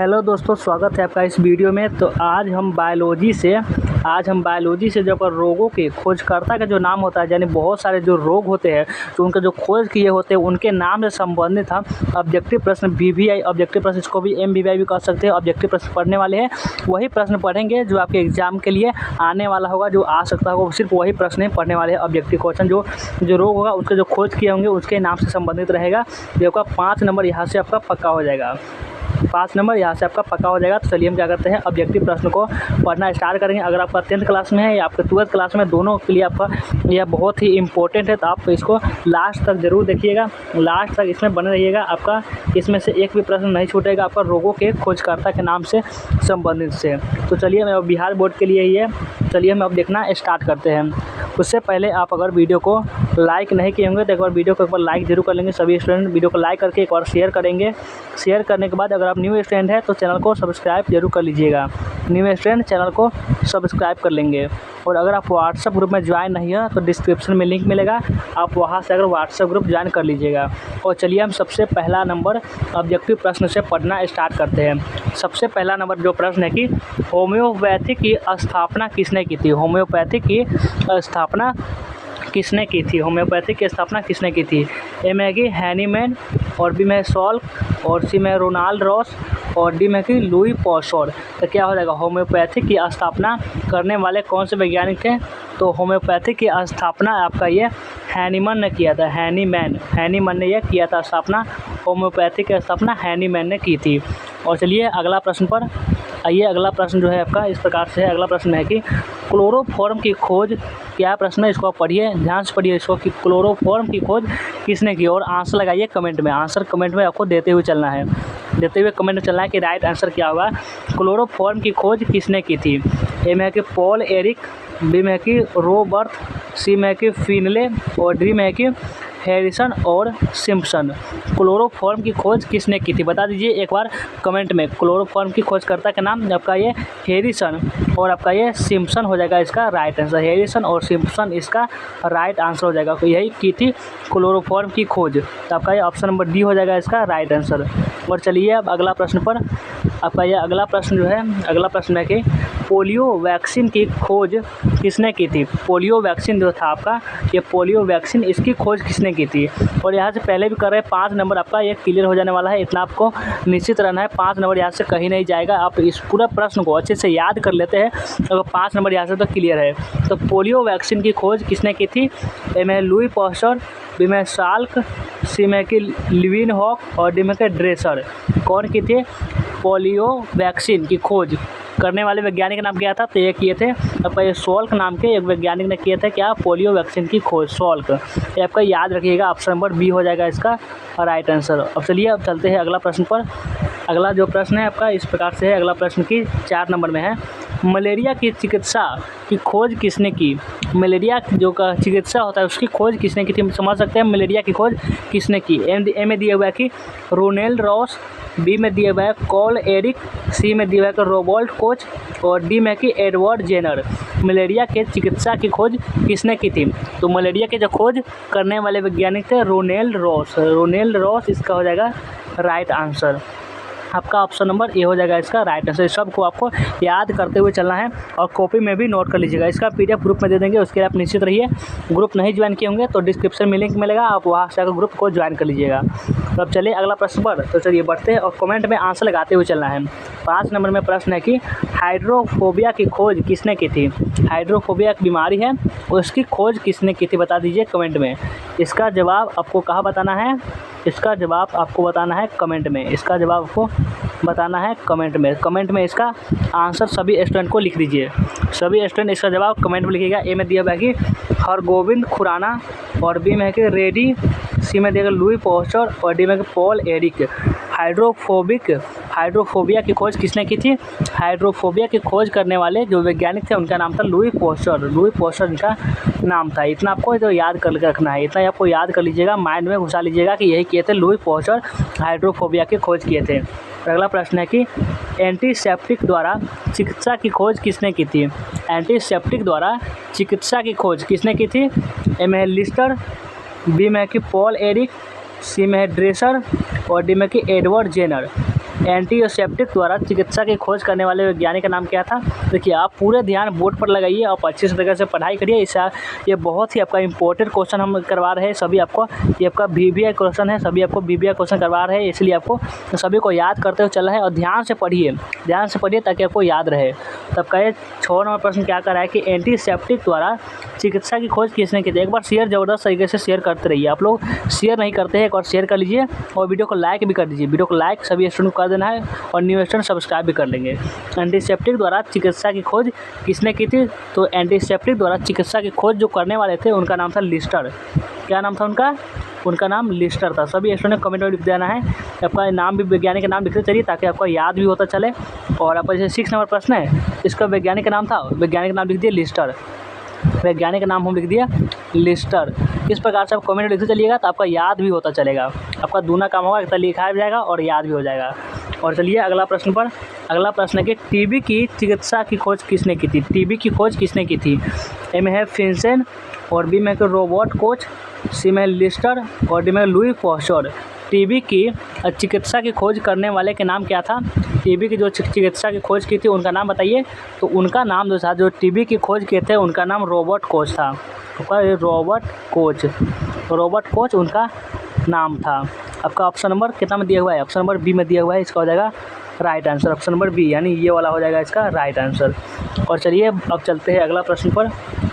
Hello दोस्तों, स्वागत है आपका इस वीडियो में। तो आज हम बायोलॉजी से जो रोगों के खोजकर्ता का जो नाम होता है, यानी बहुत सारे जो रोग होते हैं तो उनके जो खोज किए होते हैं उनके नाम से संबंधित हम ऑब्जेक्टिव प्रश्न वीवीआई ऑब्जेक्टिव प्रश्न, इसको भी एमवीवीआई भी कह सकते हैं, ऑब्जेक्टिव प्रश्न पढ़ने वाले हैं। वही प्रश्न पढ़ेंगे जो आपके एग्जाम के लिए आने वाला होगा, जो आ सकता होगा, सिर्फ वही प्रश्न ही पढ़ने वाले हैं। ऑब्जेक्टिव क्वेश्चन जो रोग होगा उसके जो खोज किए होंगे उसके नाम से संबंधित रहेगा। जो आपका 5 नंबर यहाँ से आपका पक्का हो जाएगा। 5 नंबर यहाँ से आपका पक्का हो जाएगा। तो चलिए हम क्या करते हैं, ऑब्जेक्टिव प्रश्न को पढ़ना स्टार्ट करेंगे। अगर आपका 10th क्लास में है या आपका 12th क्लास में, दोनों के लिए आपका यह बहुत ही इंपॉर्टेंट है। तो आप इसको लास्ट तक ज़रूर देखिएगा, लास्ट तक इसमें बने रहिएगा। आपका इसमें से एक भी प्रश्न नहीं छूटेगा आपका रोगों के खोजकर्ता के नाम से संबंधित से। तो चलिए, मैं बिहार बोर्ड के लिए ही है। चलिए हम अब देखना स्टार्ट करते हैं। उससे पहले आप अगर वीडियो को लाइक नहीं किए होंगे तो एक बार वीडियो को एक बार लाइक जरूर कर लेंगे। सभी स्टूडेंट वीडियो को लाइक करके एक बार शेयर करेंगे। शेयर करने के बाद अगर आप न्यू स्टूडेंट हैं तो चैनल को सब्सक्राइब जरूर कर लीजिएगा। न्यू स्टूडेंट चैनल को सब्सक्राइब कर लेंगे। और अगर आप व्हाट्सएप ग्रुप में ज्वाइन नहीं है तो डिस्क्रिप्शन में लिंक मिलेगा, आप वहां से अगर व्हाट्सएप ग्रुप ज्वाइन कर लीजिएगा। और चलिए हम सबसे पहला नंबर ऑब्जेक्टिव प्रश्न से पढ़ना स्टार्ट करते हैं। सबसे पहला नंबर जो प्रश्न है कि होम्योपैथी की स्थापना किसने की थी? होम्योपैथी की स्थापना किसने की थी? होम्योपैथी की स्थापना किसने की थी? ए में है कि हैनीमैन, और बी में है सॉल्क, और सी में है रोनाल्ड रॉस, और डी में है कि लुई पॉस्चर। तो क्या हो जाएगा, होम्योपैथी की स्थापना करने वाले कौन से वैज्ञानिक थे? तो होम्योपैथी की स्थापना आपका ये हैनीमैन ने किया था। हैनीमैन ने यह किया था स्थापना। होम्योपैथी की स्थापना हैनीमैन ने की थी। और चलिए अगला प्रश्न पर आइए। अगला प्रश्न जो है आपका इस प्रकार से है। अगला प्रश्न है कि क्लोरोफॉर्म की खोज, क्या प्रश्न है इसको आप पढ़िए, ध्यान से पढ़िए इसको, कि क्लोरोफॉर्म की खोज किसने की? और आंसर लगाइए कमेंट में। आंसर कमेंट में आपको देते हुए चलना है, कमेंट में चलना है कि राइट आंसर क्या होगा। क्लोरोफॉर्म की खोज किसने की थी? ए में है कि पॉल एरिक, बी में है कि रॉबर्ट, सी में है कि फिनले, और डी में है कि हैरिसन और सिम्पसन। क्लोरोफॉर्म की खोज किसने की थी? बता दीजिए एक बार कमेंट में। क्लोरोफॉर्म की खोजकर्ता का नाम आपका ये हैरिसन और आपका ये सिम्पसन हो जाएगा इसका राइट आंसर। हैरिसन और सिम्पसन इसका राइट आंसर हो जाएगा। तो यही की थी क्लोरोफॉर्म की खोज। तो आपका ये ऑप्शन नंबर डी हो जाएगा इसका राइट आंसर। और चलिए अब अगला प्रश्न पर। आपका यह अगला प्रश्न जो है, अगला प्रश्न है कि पोलियो वैक्सीन की खोज किसने की थी? पोलियो वैक्सीन जो था आपका, ये पोलियो वैक्सीन, इसकी खोज किसने की थी? और यहाँ से पहले भी कर रहे हैं, 5 नंबर आपका ये क्लियर हो जाने वाला है। इतना आपको निश्चित रहना है, 5 नंबर यहाँ से कहीं नहीं जाएगा। आप इस पूरा प्रश्न को अच्छे से याद कर लेते हैं अगर 5 नंबर यहाँ से तो क्लियर है। तो पोलियो वैक्सीन की खोज किसने की थी? ए में लुई पॉस्चर, बी में साल्क, सी में कि लिविन हॉक, और डी में ड्रेसर। कौन की थी पोलियो वैक्सीन की खोज करने वाले वैज्ञानिक का नाम क्या था? तो ये किए थे आपका ये सॉल्क नाम के एक वैज्ञानिक ने किए थे क्या? पोलियो वैक्सीन की खोज, सॉल्क। ये आपका याद रखिएगा, ऑप्शन नंबर बी हो जाएगा इसका राइट आंसर। अब चलिए अब चलते हैं अगला प्रश्न पर। अगला जो प्रश्न है आपका इस प्रकार से है। अगला प्रश्न की 4 नंबर में है, मलेरिया की चिकित्सा की खोज किसने की? मलेरिया जो का चिकित्सा होता है उसकी खोज किसने की थी? समझ सकते हैं मलेरिया की खोज किसने की। ए में दिया हुआ है कि रोनाल्ड रॉस, बी में दिया हुआ है कॉल एरिक, सी में दिया हुआ है कि रॉबर्ट कोच, और डी में कि एडवर्ड जेनर। मलेरिया के चिकित्सा की खोज किसने की थी? तो मलेरिया के जो खोज करने वाले वैज्ञानिक थे रोनाल्ड रॉस इसका हो जाएगा राइट आंसर। आपका ऑप्शन नंबर ए हो जाएगा इसका राइट आंसर। सबको आपको याद करते हुए चलना है और कॉपी में भी नोट कर लीजिएगा। इसका पीडीएफ ग्रुप में दे देंगे, उसके लिए आप निश्चित रहिए। ग्रुप नहीं ज्वाइन किए होंगे तो डिस्क्रिप्शन में लिंक मिलेगा, आप वहाँ से आकर ग्रुप को ज्वाइन कर लीजिएगा। तो अब चलिए अगला प्रश्न पर। तो चलिए बढ़ते हैं और कमेंट में आंसर लगाते हुए चलना है। 5 नंबर में प्रश्न है कि हाइड्रोफोबिया की खोज किसने की थी? हाइड्रोफोबिया एक बीमारी है, उसकी खोज किसने की थी? बता दीजिए कमेंट में। इसका जवाब आपको कहाँ बताना है? इसका जवाब आपको बताना है कमेंट में। इसका जवाब आपको बताना है कमेंट में। कमेंट में इसका आंसर सभी स्टूडेंट को लिख दीजिए। सभी स्टूडेंट इसका जवाब कमेंट में लिखिएगा। ए में दिया हुआ है कि हरगोविंद खुराना, और बी में है कि रेडी, सी में दिया लुई पॉस्चर, और डी में पॉल एरिक। हाइड्रोफोबिया की खोज किसने की थी? हाइड्रोफोबिया की खोज करने वाले जो वैज्ञानिक थे उनका नाम था लुई पॉस्चर इनका नाम था। इतना आपको तो याद कर रखना है, इतना आपको याद कर लीजिएगा, माइंड में घुसा लीजिएगा कि यही किए थे लुई पॉस्चर, हाइड्रोफोबिया की खोज किए थे। अगला प्रश्न है कि एंटीसेप्टिक द्वारा चिकित्सा की खोज किसने की थी? एंटीसेप्टिक द्वारा चिकित्सा की खोज किसने की थी? ए में है लिस्टर, बी में है कि पॉल एरिक, सी में है ड्रेसर, और डी में कि एडवर्ड जेनर। एंटीसेप्टिक द्वारा चिकित्सा की खोज करने वाले वैज्ञानिक का नाम क्या था। देखिए आप पूरे ध्यान बोर्ड पर लगाइए, आप अच्छी तरीके से पढ़ाई करिए। इससे ये बहुत ही आपका इंपॉर्टेंट क्वेश्चन हम करवा रहे हैं सभी आपको। ये आपका VBI क्वेश्चन है, सभी आपको VBI क्वेश्चन करवा रहे हैं, इसलिए आपको सभी को याद करते हुए चल रहा है। और ध्यान से पढ़िए ताकि आपको याद रहे। तब का ये 6 नंबर प्रश्न क्या कर रहा है कि एंटीसेप्टिक द्वारा चिकित्सा की खोज किसने की थी। एक बार शेयर ज़बरदस्त तरीके से शेयर करते रहिए। आप लोग शेयर नहीं करते हैं, एक बार शेयर कर लीजिए और वीडियो को लाइक भी कर दीजिए। वीडियो को लाइक सभी स्टूडेंट को कर देना है और न्यू स्टूडेंट सब्सक्राइब भी कर लेंगे। एंटीसेप्टिक द्वारा चिकित्सा की खोज किसने की थी। तो एंटीसेप्टिक द्वारा चिकित्सा की खोज जो करने वाले थे उनका नाम था लिस्टर। क्या नाम था उनका नाम लिस्टर था। सभी स्टूडेंट कमेंट में लिख देना है, आपका नाम भी वैज्ञानिक का नाम लिखते चलिए ताकि आपको याद भी होता चले। और आपका जैसे 6 नंबर प्रश्न है, इसका वैज्ञानिक का नाम था, वैज्ञानिक का नाम लिख दिया लिस्टर। वैज्ञानिक का नाम हम लिख दिया लिस्टर। इस प्रकार से आप कमेंट लिखते चलिएगा तो आपका याद भी होता चलेगा। आपका दूना काम होगा, इतना लिखा भी जाएगा और याद भी हो जाएगा। और चलिए अगला प्रश्न है कि टीबी की चिकित्सा की खोज किसने की थी। टीबी की खोज किसने की थी। ए में है फिंसेन और बी में रॉबर्ट कोच, सी में लिस्टर और डी में लुई पास्चर। टीबी की चिकित्सा की खोज करने वाले के नाम क्या था। टीबी की जो चिकित्सा की खोज की थी उनका नाम बताइए। तो उनका नाम जो था, जो टीबी की खोज किए थे, उनका नाम रॉबर्ट कोच था। रॉबर्ट कोच उनका नाम था। आपका ऑप्शन नंबर कितना में दिया हुआ है, ऑप्शन नंबर बी में दिया हुआ है। इसका हो जाएगा right answer, option number B, यानी ये वाला हो जाएगा इसका राइट आंसर। और चलिए अब चलते हैं अगला प्रश्न पर।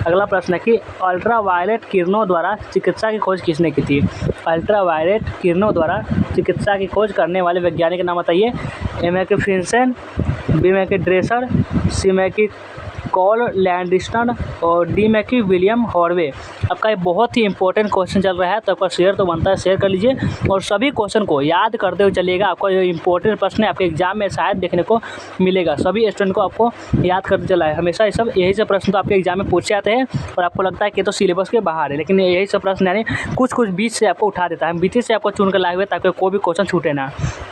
अगला प्रश्न है कि अल्ट्रावायलेट किरणों द्वारा चिकित्सा की खोज किसने की थी। अल्ट्रावायलेट किरणों द्वारा चिकित्सा की खोज करने वाले वैज्ञानिक का नाम बताइए। ए में कि फिंसेन, बी में कि ड्रेसर, सी में कि कॉल लैंडस्टन और डी में कि विलियम हॉर्वे। आपका ये बहुत ही इंपॉर्टेंट क्वेश्चन चल रहा है, तो आपका शेयर तो बनता है, शेयर कर लीजिए और सभी क्वेश्चन को याद करते हुए चलिएगा। आपका जो इंपॉर्टेंट प्रश्न है आपके एग्जाम में शायद देखने को मिलेगा। सभी स्टूडेंट को आपको याद करते चला है। हमेशा यही सब प्रश्न तो आपके एग्जाम में पूछे जाते हैं और आपको लगता है कि तो सिलेबस के बाहर है, लेकिन यही सब प्रश्न यानी कुछ बीच से आपको उठा देता है। हम बीच से आपको चुन कर लाए हुए ताकि कोई भी क्वेश्चन छूटे ना।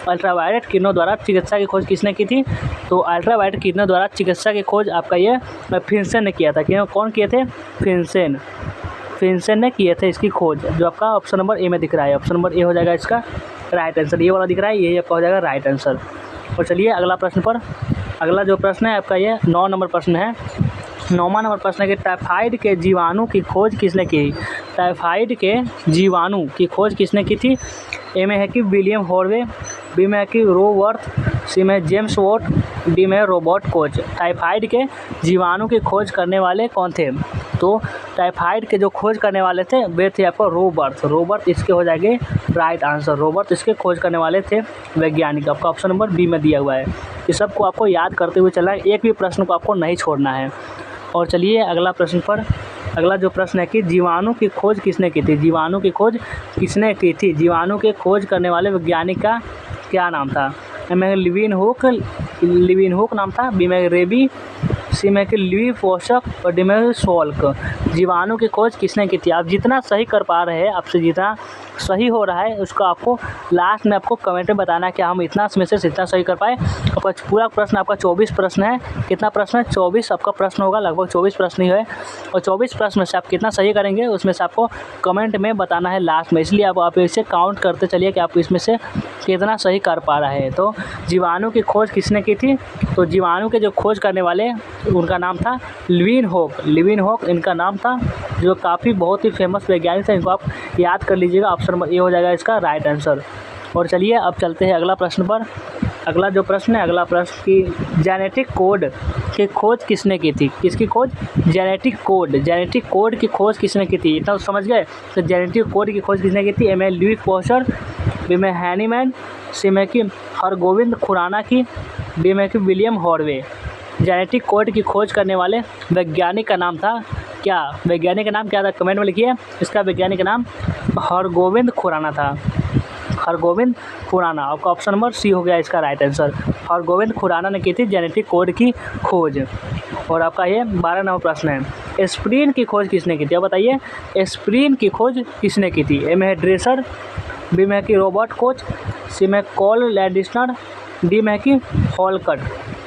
अल्ट्रावायलेट किरणों द्वारा चिकित्सा की खोज किसने की थी। तो अल्ट्रावायलेट किरणों द्वारा चिकित्सा की खोज आपका ये फिंसेन ने किया था। क्यों, कौन किए थे, फिंसेन ने किए थे इसकी खोज, जो आपका ऑप्शन नंबर ए में दिख रहा है। ऑप्शन नंबर ए हो जाएगा इसका राइट आंसर। ये वाला दिख रहा है, यही आपका हो जाएगा राइट आंसर। और चलिए अगला प्रश्न पर। अगला जो प्रश्न है आपका ये 9 नंबर प्रश्न है। 9वां नंबर प्रश्न है कि टाइफाइड के जीवाणु की खोज किसने की। टाइफाइड के जीवाणु की खोज किसने की थी। ए में है कि विलियम हॉर्वे, बी में है कि रोवर्थ, सी में जेम्स वॉट, डी में रॉबर्ट कोच। टाइफाइड के जीवाणु की खोज करने वाले कौन थे। तो टाइफाइड के जो खोज करने वाले थे वे थे आपको रोबर्ट इसके हो जाएंगे राइट आंसर। रोबर्ट इसके खोज करने वाले थे वैज्ञानिक। आपका ऑप्शन नंबर बी में दिया हुआ है। इस सब को आपको याद करते हुए चलना है, एक भी प्रश्न को आपको नहीं छोड़ना है। और चलिए अगला प्रश्न पर। अगला जो प्रश्न है कि जीवाणु की खोज किसने की थी। जीवाणु की खोज किसने की थी। जीवाणु के खोज करने वाले वैज्ञानिक का क्या नाम था। ए में लिविन हुक नाम था, बी में रेबी, सी में कि लुई पास्चर और डी में सोल्क। जीवाणु की खोज किसने की थी। आप जितना सही कर पा रहे हैं, आपसे जितना सही हो रहा है उसको आपको लास्ट में आपको कमेंट में बताना है कि हम इतना में से इतना सही कर पाए। आपका पूरा प्रश्न आपका 24 प्रश्न है। कितना प्रश्न है, 24 आपका प्रश्न होगा, लगभग 24 प्रश्न ही है। और 24 प्रश्न में से आप कितना सही करेंगे उसमें से आपको कमेंट में बताना है लास्ट में। इसलिए आप इसे काउंट करते चलिए कि आप इसमें से कितना सही कर पा रहे हैं। तो जीवाणु की खोज किसने की थी। तो जीवाणु के जो खोज करने वाले उनका नाम था लिविन होक इनका नाम था, जो काफ़ी बहुत ही फेमस वैज्ञानिक थे। इनको आप याद कर लीजिएगा। ऑप्शन नंबर ए हो जाएगा इसका राइट आंसर। और चलिए अब चलते हैं अगला प्रश्न पर। अगला जो प्रश्न है, अगला प्रश्न की जेनेटिक कोड की खोज किसने की थी। किसकी खोज, जेनेटिक कोड की खोज किसने की थी। इतना समझ गए। तो जेनेटिक कोड की खोज किसने की थी। ए में लुई पास्चर, बी में हैनीमैन, सी में कि हरगोविंद खुराना की, डी में कि विलियम हॉर्वे। जेनेटिक कोड की खोज करने वाले वैज्ञानिक का नाम था क्या। वैज्ञानिक का नाम क्या था, कमेंट में लिखिए। इसका वैज्ञानिक का नाम हरगोविंद खुराना था। हरगोविंद खुराना। आपका ऑप्शन नंबर सी हो गया इसका राइट आंसर। हरगोविंद खुराना ने की थी जेनेटिक कोड की खोज। और आपका ये 12 नंबर प्रश्न है। एस्प्रिन की खोज किसने की थी। अब बताइए एस्प्रिन की खोज किसने की थी। ए में है ड्रेसर, बी में कि रॉबर्ट कोच, सी में कॉल लैंडस्टर, डी में है कि हॉलकट।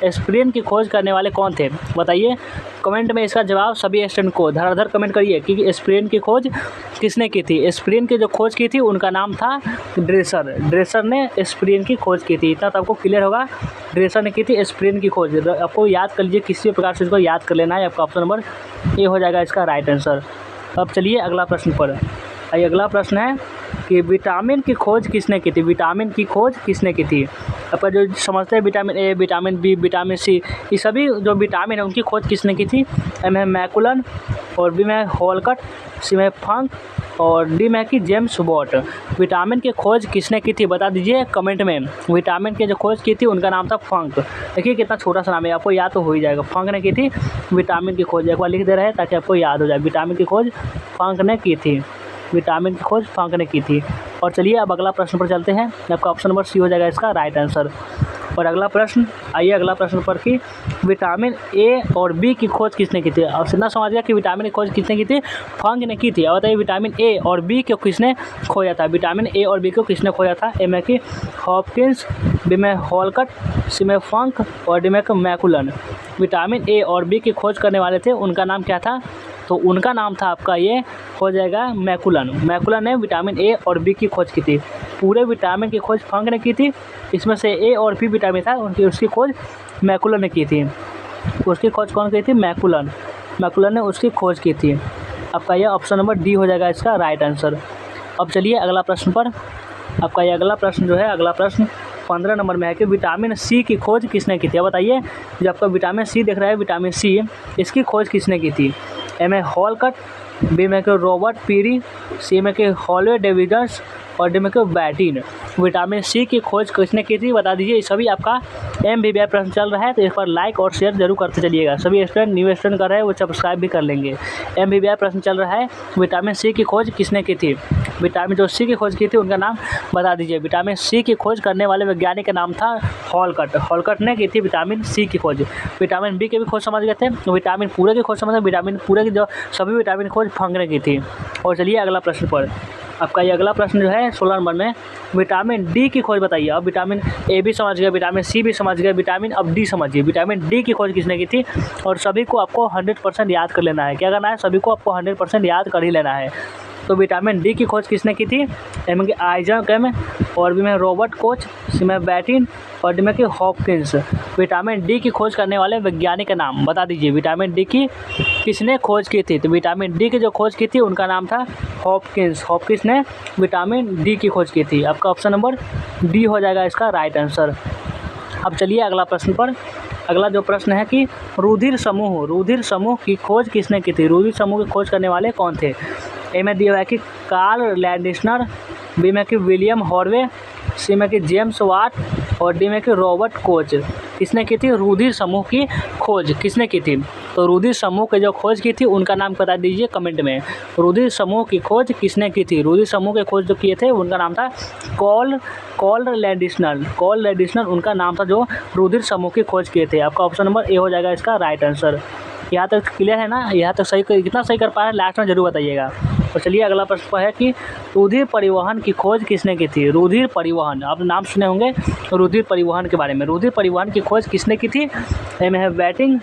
एस्पिरिन की खोज करने वाले कौन थे बताइए। कमेंट में इसका जवाब सभी स्टूडेंट को धड़ाधड़ कमेंट करिए कि एस्पिरिन की खोज किसने की थी। एस्पिरिन की जो खोज की थी उनका नाम था ड्रेसर। ड्रेसर ने एस्पिरिन की खोज की थी। इतना तो आपको क्लियर होगा, ड्रेसर ने की थी एस्पिरिन की खोज। आपको याद कर लीजिए, किसी भी प्रकार से इसको याद कर लेना है। आपका ऑप्शन नंबर ए हो जाएगा इसका राइट आंसर। अब चलिए अगला प्रश्न पर। अगला प्रश्न है कि विटामिन की खोज किसने की थी। विटामिन की खोज किसने की थी। आपका जो समझते हैं vitamin A, vitamin B, vitamin C, ये सभी जो विटामिन है उनकी खोज किसने की थी। ए में मैकुलन, और बी में हॉलकट, सी में फंक, और डी में कि जेम्स वॉट। विटामिन की खोज किसने की थी बता दीजिए कमेंट में। विटामिन की जो खोज की थी उनका नाम था फंक। देखिए कितना छोटा सा नाम है, आपको याद तो हो ही जाएगा। फंक ने की थी विटामिन की खोज। एक बार लिख दे रहे हैं ताकि आपको याद हो जाए। विटामिन की खोज फंक ने की थी। विटामिन की खोज फंक ने की थी। और चलिए अब अगला प्रश्न पर चलते हैं। आपका ऑप्शन नंबर सी हो जाएगा इसका राइट आंसर। और अगला प्रश्न, आइए अगला प्रश्न पर कि विटामिन ए और बी की खोज किसने की थी। अब इतना समझ गया कि विटामिन की खोज किसने की थी, फंक ने की थी। और बताइए विटामिन ए और बी को किसने खोजा था। विटामिन ए और बी को किसने खोजा था। ए में कि हॉपकिंस, बी में हॉलकट, सी में फंक, और डी में मैकुलन। विटामिन ए और बी की खोज करने वाले थे, उनका नाम क्या था। तो उनका नाम था आपका ये हो जाएगा मैकुलन। मैकुलन ने विटामिन ए और बी की खोज की थी। पूरे विटामिन की खोज फंक ने की थी। इसमें से ए और बी विटामिन था उसकी खोज मैकुलन ने की थी। उसकी खोज कौन की थी, मैकुलन। मैकुलन ने उसकी खोज की थी। आपका यह ऑप्शन नंबर डी हो जाएगा इसका राइट आंसर। अब चलिए अगला प्रश्न पर। आपका ये अगला प्रश्न जो है, अगला प्रश्न 15 नंबर में है कि विटामिन सी की खोज किसने की थी। बताइए जो आपका विटामिन सी दिख रहा है, विटामिन सी, इसकी खोज किसने की थी। ए में हॉलकट, बी में के रॉबर्ट पीरी, सी में के हॉलवे डेविडस, और डी में के बैटिन। विटामिन सी की खोज किसने की थी बता दीजिए। सभी आपका MBBI प्रश्न चल रहा है, तो इस पर लाइक और शेयर जरूर करते चलिएगा। सभी स्टूडेंट न्यू स्टूडेंट कर रहे हैं वो सब्सक्राइब भी कर लेंगे। MBBI प्रश्न चल रहा है, विटामिन सी की खोज किसने की थी। विटामिन जो सी की खोज की थी उनका नाम बता दीजिए। विटामिन सी की खोज करने वाले वैज्ञानिक का नाम था हॉलकट। हॉलकट ने की थी विटामिन सी की खोज। विटामिन बी की भी खोज समझ गए थे, विटामिन पूरे की खोज समझ गए। विटामिन पूरे की जो सभी विटामिन खोज फंक ने की थी। और चलिए अगला प्रश्न पर। आपका ये अगला प्रश्न जो है 16 नंबर में, विटामिन डी की खोज बताइए। अब विटामिन ए भी समझ गए, विटामिन सी भी समझ गए, विटामिन अब डी समझिए। विटामिन डी की खोज किसने की थी। और सभी को आपको 100% याद कर लेना है। क्या करना है, सभी को आपको 100% याद कर ही लेना है। तो विटामिन डी की खोज किसने की थी। ए में आइजन में, और बी में रॉबर्ट कोच, सी में बैटिन, और डी में कि हॉपकिंस। विटामिन डी की खोज करने वाले वैज्ञानिक का नाम बता दीजिए। विटामिन डी की किसने खोज की थी। तो विटामिन डी की जो खोज की थी उनका नाम था हॉपकिंस। हॉपकिंस ने विटामिन डी की खोज की थी। आपका ऑप्शन नंबर डी हो जाएगा इसका राइट आंसर। अब चलिए अगला प्रश्न पर। अगला जो प्रश्न है कि रुधिर समूह की खोज किसने की थी। रुधिर समूह की खोज करने वाले कौन थे। ए में दिया हुआ है कि कार्ल लैंडिस्नर, बी में कि विलियम हॉर्वे, सी में कि जेम्स वाट, और डी में कि रॉबर्ट कोच। किसने की थी रुधिर समूह की खोज किसने की थी। तो रुधिर समूह की जो खोज की थी उनका नाम बता दीजिए कमेंट में। रुधिर समूह की खोज किसने की थी। रुधिर समूह की खोज जो किए थे उनका नाम था कार्ल लैंडिस्नर उनका नाम था जो रुधिर समूह की खोज किए थे। आपका ऑप्शन नंबर ए हो जाएगा इसका राइट आंसर। यहाँ तक क्लियर है ना। यहाँ तक सही, कितना सही कर पा रहे हैं लास्ट में जरूर बताइएगा। तो चलिए अगला प्रश्न है कि रुधिर परिवहन की खोज किसने की थी। रुधिर परिवहन, आप नाम सुने होंगे रुधिर परिवहन के बारे में। रुधिर परिवहन की खोज किसने की थी। ए में है बैटिंग,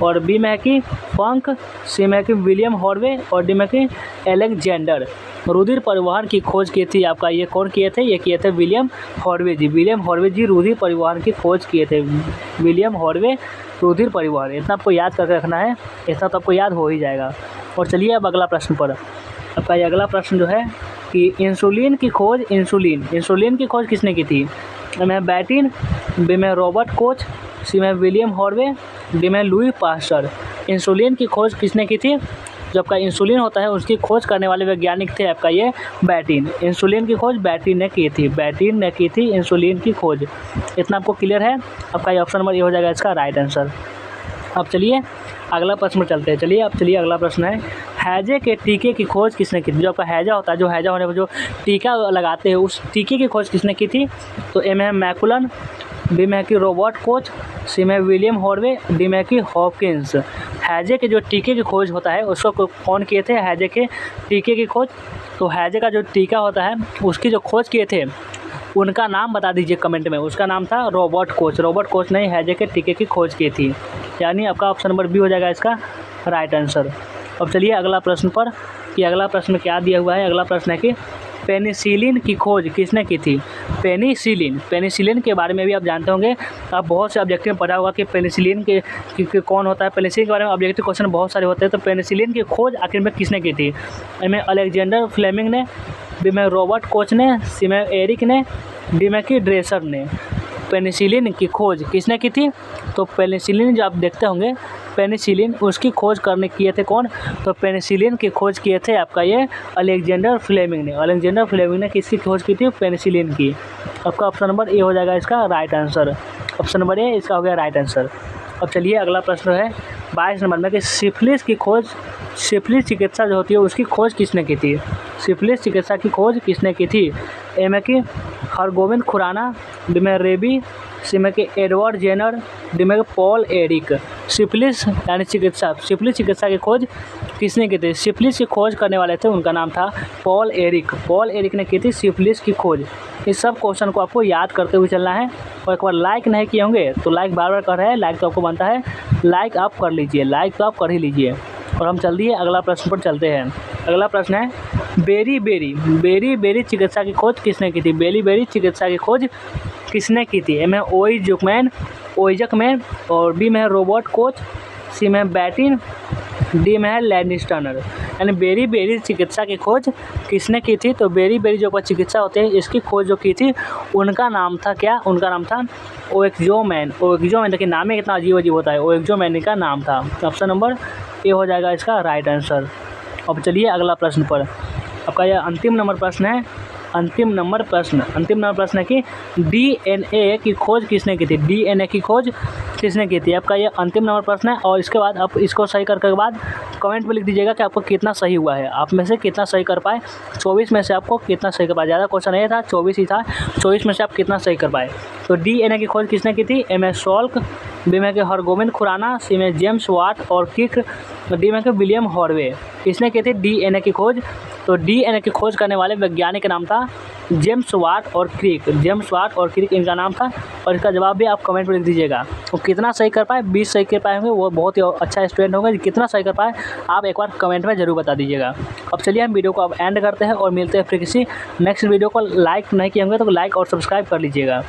और बी में है कि फंक, सी में है कि विलियम हॉर्वे, और डी में कि एलेक्जेंडर। रुधिर परिवहन की खोज की थी आपका ये कौन किए थे। ये किए थे विलियम हॉर्वे जी। विलियम हॉर्वे जी रुधिर परिवहन की खोज किए थे। विलियम हॉर्वे रुधिर परिवहन, इतना आपको याद करके रखना है। इतना तो आपको याद हो ही जाएगा। और चलिए अब अगला प्रश्न पर। आपका ये अगला प्रश्न जो है कि इंसुलिन की खोज की खोज किसने की थी। ए में बैटिन, बी में रॉबर्ट कोच, सी में विलियम हॉर्वे, डी में लुई पास्चर। इंसुलिन की खोज किसने की थी। जो आपका इंसुलिन होता है उसकी खोज करने वाले वैज्ञानिक थे आपका ये बैटिन। इंसुलिन की खोज बैटिन ने की थी इंसुलिन की खोज। इतना आपको क्लियर है। आपका ये ऑप्शन नंबर ये हो जाएगा इसका राइट आंसर। अब चलिए अगला प्रश्न में चलते हैं। चलिए अगला प्रश्न है, हैजे के टीके की खोज किसने की थी। जो आपका हैजा होता है, जो हैजा होने पर जो टीका लगाते हैं उस टीके की खोज किसने की थी। तो ए में है मैकुलन, बी में है कि रॉबर्ट कोच, सी में विलियम हॉर्वे, डी में है कि हॉपकिंस। हैजे के जो टीके की खोज होता है उसको कौन किए थे। हैजे के टीके की खोज, तो हैजे का जो टीका होता है उसकी जो खोज किए थे उनका नाम बता दीजिए कमेंट में। उसका नाम था रॉबर्ट कोच। रॉबर्ट कोच ने हैजे के टीके की खोज की थी, यानी आपका ऑप्शन नंबर बी हो जाएगा इसका राइट आंसर। अब चलिए अगला प्रश्न पर कि अगला प्रश्न क्या दिया हुआ है। अगला प्रश्न है कि पेनिसिलिन की खोज किसने की थी। पेनिसिलिन के बारे में भी आप जानते होंगे, आप बहुत से ऑब्जेक्टिव में पढ़ा होगा कि पेनिसिलिन के कौन होता है। पेनिसिलिन के बारे में ऑब्जेक्टिव क्वेश्चन बहुत सारे होते हैं। तो पेनिसिलिन की खोज आखिर में किसने की थी। इनमें अलेक्जेंडर फ्लेमिंग ने, बी में रॉबर्ट कोच ने, सी में एरिक ने, डी में की ड्रेसर ने। पेनिसिलिन की खोज किसने की थी। तो पेनिसिलिन जो आप देखते होंगे पेनिसिलिन, उसकी खोज किए थे कौन। तो पेनिसिलिन की खोज किए थे आपका ये अलेक्जेंडर फ्लेमिंग ने। अलेक्जेंडर फ्लेमिंग ने किसकी खोज की थी, पेनिसिलिन की। आपका ऑप्शन नंबर ए हो जाएगा इसका right answer. Option number A इसका हो गया राइट आंसर। अब चलिए अगला प्रश्न है 22 नंबर में कि सिफिलिस चिकित्सा जो होती है उसकी खोज किसने की थी। सिफिलिस चिकित्सा की खोज किसने की थी। ए में कि हरगोविंद खुराना, बी में रेबी, सी में कि एडवर्ड जेनर, डी में पॉल एरिक। सिफिलिस यानी सिफिलिस चिकित्सा की खोज किसने की थी। सिफिलिस की खोज करने वाले थे, उनका नाम था पॉल एरिक। पॉल एरिक ने की थी सिफिलिस की खोज। इस सब क्वेश्चन को आपको याद करते हुए चलना है। और एक बार लाइक नहीं किए होंगे तो लाइक बार बार कर रहे हैं, लाइक तो आपको बनता है, लाइक आप कर लीजिए, लाइक तो आप कर ही लीजिए। और हम चल दिए अगला प्रश्न पर चलते हैं। अगला प्रश्न है बेरी चिकित्सा की खोज किसने की थी। बेरी चिकित्सा की खोज किसने की थी। ए में ओइजक मैन, और बी में है रॉबर्ट कोच, सी में है बैटिन, डी में है लैनिस्टनर। यानी बेरी चिकित्सा की खोज किसने की थी। तो बेरी जो चिकित्सा होते हैं इसकी खोज जो की थी उनका नाम था क्या, उनका नाम था ओएक्जोमैन। देखिए नाम ही कितना अजीब होता है, ओएक्जोमैन का नाम था। ऑप्शन नंबर ए हो जाएगा इसका राइट आंसर। अब चलिए अगला प्रश्न पर। आपका यह अंतिम नंबर प्रश्न है कि डीएनए की खोज किसने की थी। डीएनए की खोज किसने की थी, आपका ये अंतिम नंबर प्रश्न है। और इसके बाद आप इसको सही करने के बाद कमेंट में लिख दीजिएगा कि आपको कितना सही हुआ है, आप में से कितना सही कर पाए। 24 में से आपको कितना सही कर पाए, ज़्यादा क्वेश्चन नहीं था, 24 ही था। 24 में से आप कितना सही कर पाए। तो डीएनए की खोज किसने की थी। एम एस सॉल्क, बी में के हरगोविंद खुराना, सी में जेम्स वाट और क्रिक, डी में के विलियम हॉर्वे। किसने की थी डीएनए की खोज। तो डीएनए की खोज करने वाले वैज्ञानिक का नाम था जेम्स वाट और क्रिक इनका नाम था। और इसका जवाब भी आप कमेंट में लिख दीजिएगा। तो कितना सही कर पाए, 20 सही कर पाए होंगे वो बहुत ही अच्छा स्टूडेंट होंगे। कितना सही कर पाए आप एक बार कमेंट में ज़रूर बता दीजिएगा। अब चलिए हम वीडियो को अब एंड करते हैं और मिलते हैं फिर किसी नेक्स्ट वीडियो को। लाइक नहीं किए होंगे तो लाइक और सब्सक्राइब कर लीजिएगा।